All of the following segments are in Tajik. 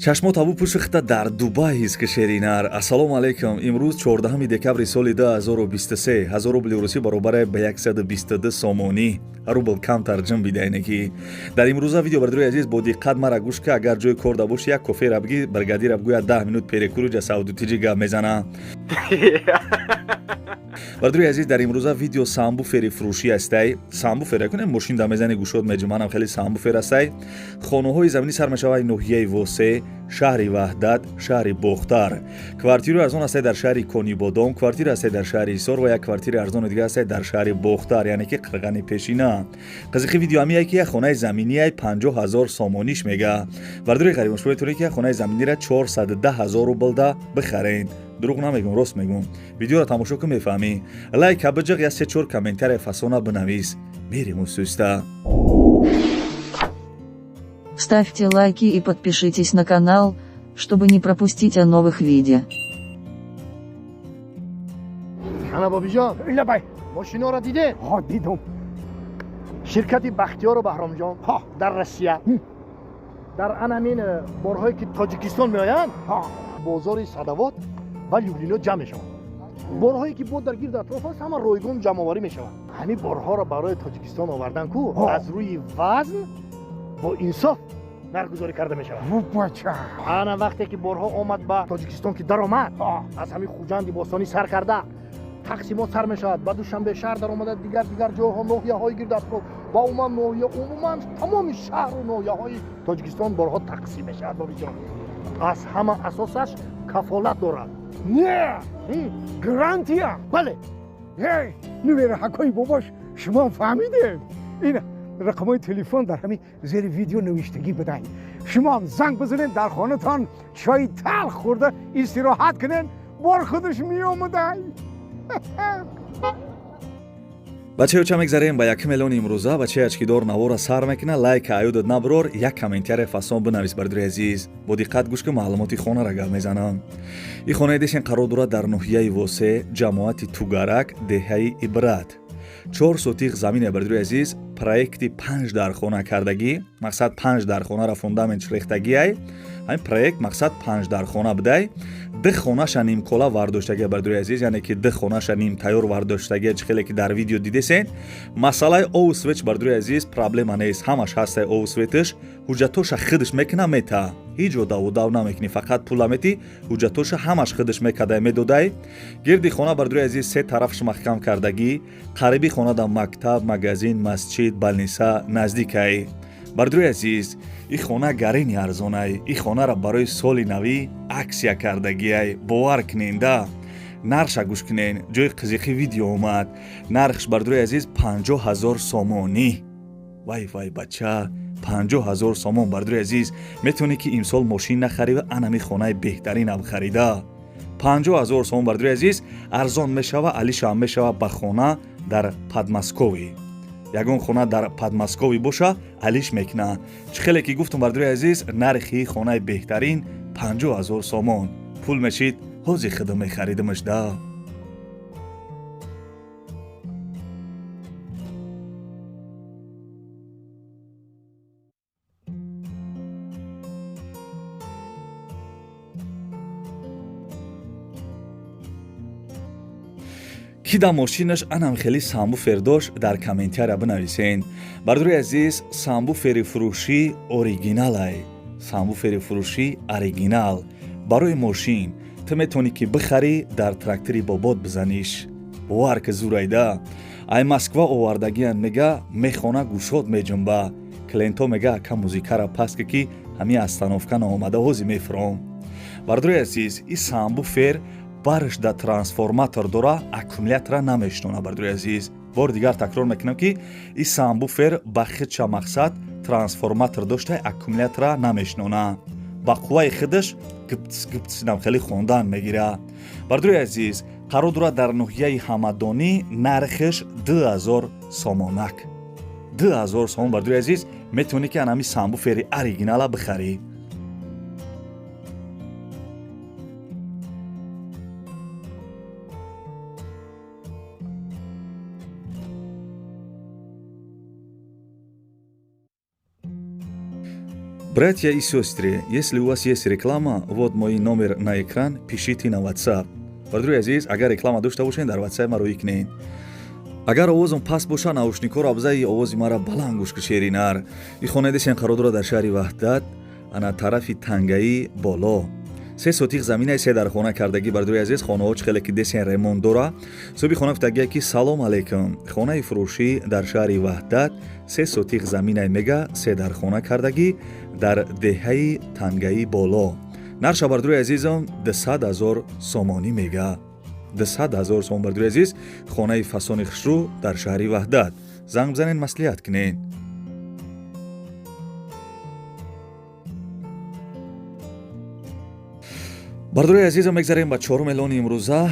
чашмо табу пушихта дар Дубай ҳизки шеринар. Ассалому алайкум. Имрӯз 14 декабри соли 2023 1000 рубли русӣ баробар ба 122 сомонӣ рубл камтар ҷим бидайнагӣ. Дар имрӯза видео бардуи азиз бо диққат мара гӯш ки агар ҷои кор дабоши як кофера бигӣ бригадира бигӯя 10 минут перекуруҷа саудутиҷи гап мезана. бардуи азиз дар имрӯза видео самбуфери фурӯшӣ астай. Самбуфер кунем мошин да мезани гӯшод меҷуманам хеле самбуфер астай. хонаҳои заминӣ сар мешавад ноҳияи Восе, шаҳри Ваҳдат, шаҳри Бохтар. Квартираи арзон астай дар шаҳри Конибодон, квартира астай дар шаҳри Ҳисор ва як квартираи арзони дига астай дар шаҳри Бохтар, яъне ки Қирғани Пешина. Қызиқи видео ҳамияе ки як хонаи заминияи 50000 сомониш мега. бардуи ғарибон шумо метавонед ки як хонаи заминира 410000 рублда бихаред. дурӯғ намегум, рост мегум. видеоро тамошо кун мефаҳмӣ. лайка биҷиқ я 3-4 комментария фасона бинавис. мерим усуста. Ставьте лайки и подпишитесь на канал, чтобы не пропустить о новых видео. Ана бобиҷон, ایلا بای ماشین‌ها دیده؟ ها دیدم شرکت بختیار و بهرامجان در روسیه در انمین بارهایی که تاجیکستان میآیند ها بازار صدوات و لوبلینا جمع میشوند. بارهایی که بود در گرد اطراف است همه رایگان جمع آوری میشوند. همین بارها را برای تاجیکستان آوردن کو از روی وزن با انصاف نرگزاری کرده میشود. و بچه انا وقتی که بارها آمد به تاجیکستان که در آمد از همین خوجند باستانی سر کرده تقسیمات سر میشود. بعد دوشنبه شهر در آمده دیگر جاها ناحیه‌های گرد اطراف و عموما ناحیه عموما تمام شهر و ناحیه‌های تاجیکستان بارها تقسیم میشود. بابی جان از همه اساسش کفالت دارد. نه گرانتیا بله هی نویر حکای باباش شما فهمیده این رقمای تلفن در همین زیر ویدیو نوشتگی بدهید. شما هم زنگ بزنین در خانه‌تان چای تلخ خورده استراحت کنین بار خودش می آمده. бачаё ча мегзарем ба 1 миллиони имрӯза бачаи ачкидор навора сар мекуна лайка аюдат наброр як комментария фасон бинавис бардуи азиз бо диққат гӯш ки маълумоти хонара гап мезанам. ин хонаи дешин қарор дорад дар ноҳияи Восе, ҷамоати Тугарак, деҳаи Ибрат. 4 сотиқ замине бардуи азиз проекти 5 дархона кардагӣ, мақсад 5 дархонаро фундамент рехтагиай. ҳамин проект мақсад 5 дархона бидай. 2 хонаша нимкола вардоштагия бардуи азиз, яъне ки 2 хонаша ним тайёр вардоштагия чӣ хеле ки дар видео дидесен. масъалаи ову свеч бардуи азиз проблема нест, ҳамаш ҳастаи ову светиш. ҳуҷҷатоша хидиш мекуна мета. ҳеҷ ҷо даву дав намекунӣ, фақат пула метӣ, ҳуҷҷатоша ҳамаш хидиш мекадай медодай. гирди хона бардуи азиз 3 тарафш маҳкам кардагӣ. қариби хона да мактаб, магазин, масҷид, балниса наздикай. бардуи азиз ин хона гарини арзонай. ин хонара барои соли навӣ аксия кардагиай. бовар кунен да. нарша гӯш кунен. ҷои қызиқи видео омад. нархш бардуи азиз 50000 сомонӣ. вай бача 50000 сомон бардуи азиз метавонӣ ки имсол мошин нахарӣ ва анами хонаи беҳтаринам харида. 50000 сомон бардуи азиз арзон мешава, алишам мешава ба хона дар Подмосковӣ. ягон хона дар Подмосковӣ боша алиш мекуна. чӣ хеле ки гуфтам бардуи азиз нархи хонаи беҳтарин 50000 сомон. пул мешид ҳози худам мехаридимаш да. ки да мошинаш анам хеле самбуфер дошт дар комментария бинависен. бардуи азиз самбуфери фурӯшӣ оригиналай. самбуфери фурӯшӣ оригинал барои мошин ту метавонӣ ки бихарӣ дар трактори бобод бизаниш. бовар ки зурайда. ай москва овардагиян мега мехона гӯшод меҷунба. клиентҳо мега ака музикара паст ки ҳамин остановка наомада ҳози мефуром. бардуи азиз ин самбуфер барш да трансформатор дора, аккумулятора намешнона бардуи азиз. бор дигар такрор мекунам ки ин самбуфер ба худша мақсад трансформатор дошта аккумулятора намешнона. ба қувваи худаш гипц хеле хондан мегира. бардуи азиз қарор дорад дар ноҳияи ҳамадонӣ нархиш 2000 сомонак. 2000 сомон бардуи азиз метавонӣ ки анами самбуфери оригинала бихарӣ. Братья и сестры, если у вас есть реклама, вот мой номер на экран, пишите на WhatsApp. Бардруи азиз, агар реклама дошта бошен, дар WhatsApp маро икнен. агар овозам паст боша, наушникҳоро абзаи овози мара баланд гӯш кушеринар. И хона десен қародура дар шаҳри Ваҳдат, ана тарафи тангаи боло. 3 сотиқ заминаи 3 дар хона кардагӣ бардруи азиз, хонаҳо чӣ хеле ки десен ремонт дора. Соҳиби хона гуфтагия ки салом алейкум. Хонаи фурӯшӣ дар шаҳри Ваҳдат 3 сотиқ заминае мега 3 дар хона кардагӣ дар деҳаи тангаи боло. Нарша бардруи азизам 200 000 сомонӣ мега. 200 000 сомон бардруи азиз, хонаи фасони хушрӯ дар шаҳри Ваҳдат. Занг бизанен, маслиҳат кунен. бардруи азизам, мегзарем ба 4 элони имрӯза.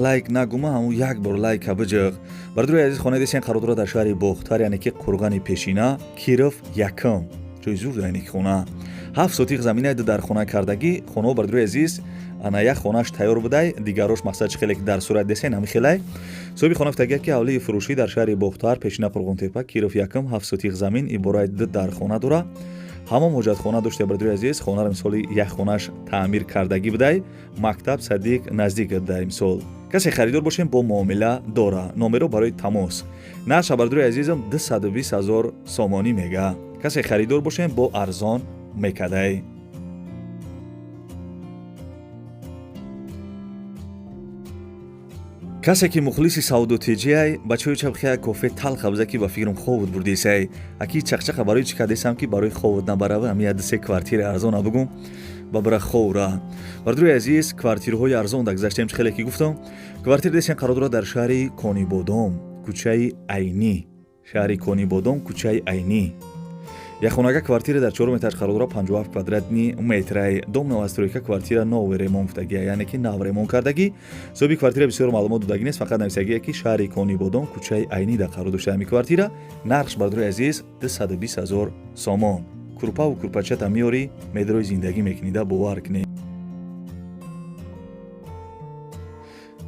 лайк нагума, ҳамун як бор лайка биҷиқ. бардруи азиз, хонаи десен қародура дар шаҳри Бохтар, яъне ки Қурғани Пешина, Киров 1. ҷои зур дайни хона. 7 сотиқ заминаи дар хона кардагӣ. хонаҳо бардруи азиз, ана як хонаш тайёр будай, дигарош мақсад чӣ хеле ки дар сурат десен ҳами хелай. соҳиби хона гуфтагия ки ҳавлии фурӯшӣ дар шаҳри Бохтар, Пешина, Қурғонтепа, Киров 1, 7 сотиқ замин ибораи 2 дар хона дора. ҳамон ҳоҷатхона дошта бардруи азиз, хонаро мисоли як хонаш таъмир кардагӣ будай, мактаб садиқ наздик будай мисол. касе харидор бошем бо муомила дора. номеро барои тамос. нарша бардруи азизам 220 000 сомонӣ мега. касе харидор бошем бо арзон мекадай. касе ки мухлиси саудотиҷиай, бачаҳои чабхия кофе талх абза ки ба фикрам ховуд бурдисай. Аки чақчақа барои чӣ кадесам ки барои ховуд набаравы, ами 2-3 квартира арзона бугум ба бара ховра. бардруи азиз, квартираҳои арзон да гузаштем чӣ хеле ки гуфтам. квартира десен қародура дар шаҳри Конибодом, кӯчаи Айнӣ. шаҳри Конибодом, кӯчаи Айнӣ. Яхонага квартира дар 4 этаж қародура 57 квадратни метрай. дом новостройка, квартира нови ремонт гуфтагия, яъне ки нав ремонт кардагӣ. соҳиби квартира бисёр маълумот додагӣ нест, фақат нависагия ки шаҳри Конибодом, кӯчаи Айнӣ да қарор дошта ҳами квартира. нархш бардруи азиз 220 000 сомон. курпаву курпачата миёрӣ, медрои зиндагӣ мекунӣ да, бовар кунед.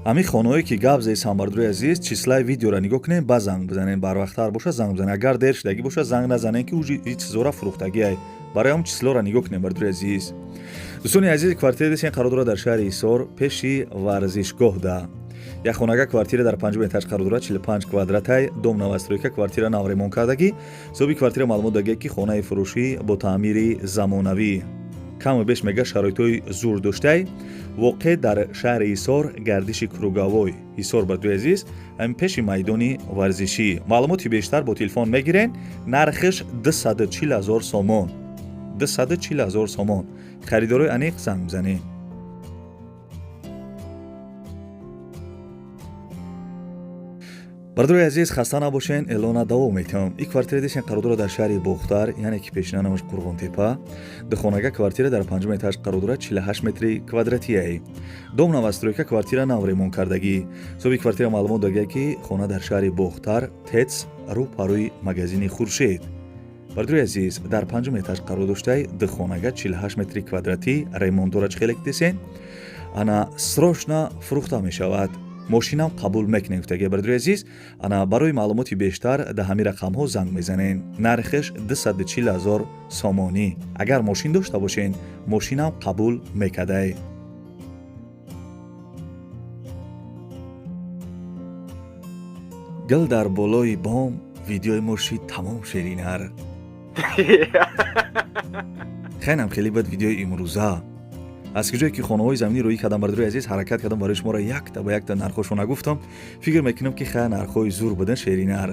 ҳамин хонаҳое ки гап зесам бардруи азиз, числаи видеоро нигоҳ кунем, ба занг бизанен. барвақтар боша занг бизанен. агар дер шудагӣ боша занг назанен ки уҷи чизора фурӯхтагиай. барои ҳамун числоро нигоҳ кунем бардруи азиз. дӯстони азиз, квартира десен қародура дар шаҳри Ҳисор, пеши варзишгоҳ да. як хонага квартира дар 5 этаж қародура 45 квадратай, дом новостройка, квартира нав ремонт кардагӣ. соҳиби квартира маълумот додагия ки хонаи фурӯшӣ бо таъмири замонавӣ. каму беш мега шароитҳои зур доштай. воқеъ дар шаҳри Ҳисор, гардиши круговой. Ҳисор бардруи азиз, ҳамин пеши майдони варзишӣ. маълумоти бештар бо телефон мегирен. нархиш 240 000 сомон. 240 000 сомон. харидорои аниқ занг бизанед. бардруи азиз, хаста набошен, эълона давом метавом. И квартира десен қародура дар шаҳри Бохтар, яъне ки пешина намаш Қурғонтепа. духонага квартира дар 5 этаж қародура 48 метри квадратияй. дом новостройка, квартира нав ремонт кардагӣ. соҳиби квартира маълумот додагия ки хона дар шаҳри Бохтар, ТЭЦ, рӯ-парӯи магазини Хуршед. бардруи азиз, дар 5 этаж қарор доштай, духонага 48 метри квадратӣ, ремонт дора чӣ хеле ки десен. ана срочно фурӯхта мешавад. мошинам қабул мекунем гуфтагия бардруи азиз. ана барои маълумоти бештар да ҳамин рақамҳо занг мезанен. нархиш 240 000 сомонӣ. агар мошин дошта бошен, мошинам қабул мекадай. гил дар болои бом, видеои муршид тамом шеринар. хеле хеле бад видеои имрӯза. аз куҷое ки хонаҳои заминӣ рӯӣ кардам бардруи азиз, ҳаракат кардам барои шуморо якта ба якта нархошона гуфтам. фикр мекунам ки хай нархҳои зур буданд шеринар.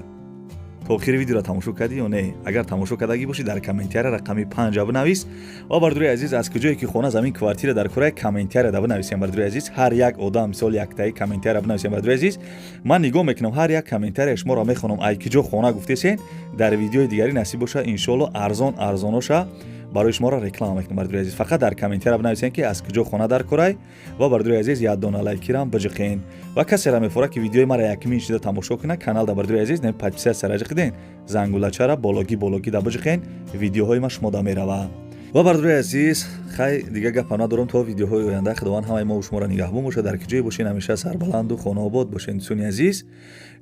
то охири видеоро тамошо кардӣ ё не? агар тамошо кардагӣ бошӣ, дар комментария рақами 5 бинавис. ва бардруи азиз, аз куҷое ки хона замин квартира дар кораи комментария да бинависем бардруи азиз. ҳар як одам мисол яктаи комментария бинависем бардруи азиз. ман нигоҳ мекунам ҳар як комментария шуморо мехонам. ай киҷо хона гуфтесен, дар видеои дигари насиб боша, иншоалло арзоноша барои шуморо реклама мекунам бардруи азиз. фақат дар комментария бинависен ки аз куҷо хона дар корай ва бардруи азиз як дона лайкирам биҷиқен. ва касера мефора ки видеои мара якмин шида тамошо кунад, канал да бардруи азиз нем подписатсия раҷиқиден, зангулачараологи да биҷиқен, видеоҳои ма шумода мерава. ва бардруи азиз, хай дигар гапа надорам то видеоҳои оянда худованд ҳамаи мо шуморо нигаҳбон бошад дар ки ҷое бошен ҳамеша сарбаланду хонаобод бошен. дӯстони азиз,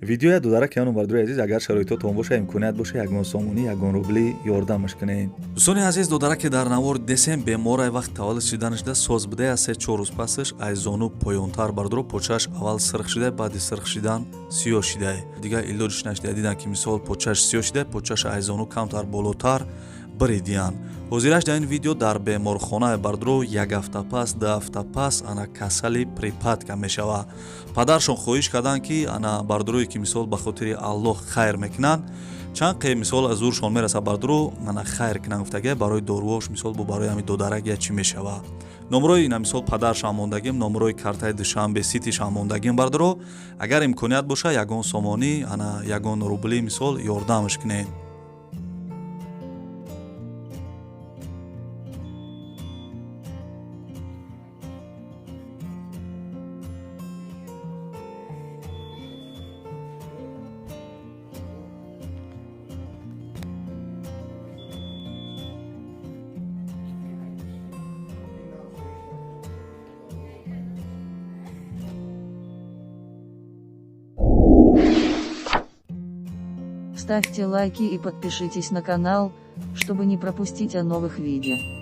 видеоя дударак ягон бардуи азиз агар шароитотон боша имконият боша ягон сомонӣ ягон рубли ёрдамаш кунед. дӯстони азиз, додараке дар навор десем беморай вақт таваллуд шиданашда соз будая 3-4 рӯз пасаш ай зону поёнтар бардуро почааш аввал сирх шидай баъди сирх шидан сиёҳ шидай. Дигар илоҷиш наштида дидан ки мисол почааш сиёҳ шидай почааш ай зону камтар болотар баридиян. ҳозираш дар ин видео дар беморхонаи бардуро 1 ҳафта пас 2 ҳафта пас ана касали припадка мешава. Падаршон хоҳиш карданд ки ана бардурое ки мисол ба хотири Аллоҳ хайр мекунанд, чанд қе мисол аз зуршон мераса бардуро ана хайр кунанд гуфтага барои дорувош мисол бо барои ҳами додарак я чӣ мешава. номрои ина мисол падаршам мондагим, номрои картаи душанбе ситишам мондагим бардуро агар имконият боша ягон сомонӣ ана ягон рубли мисол ёрдамаш кунед. Ставьте лайки и подпишитесь на канал, чтобы не пропустить о новых видео.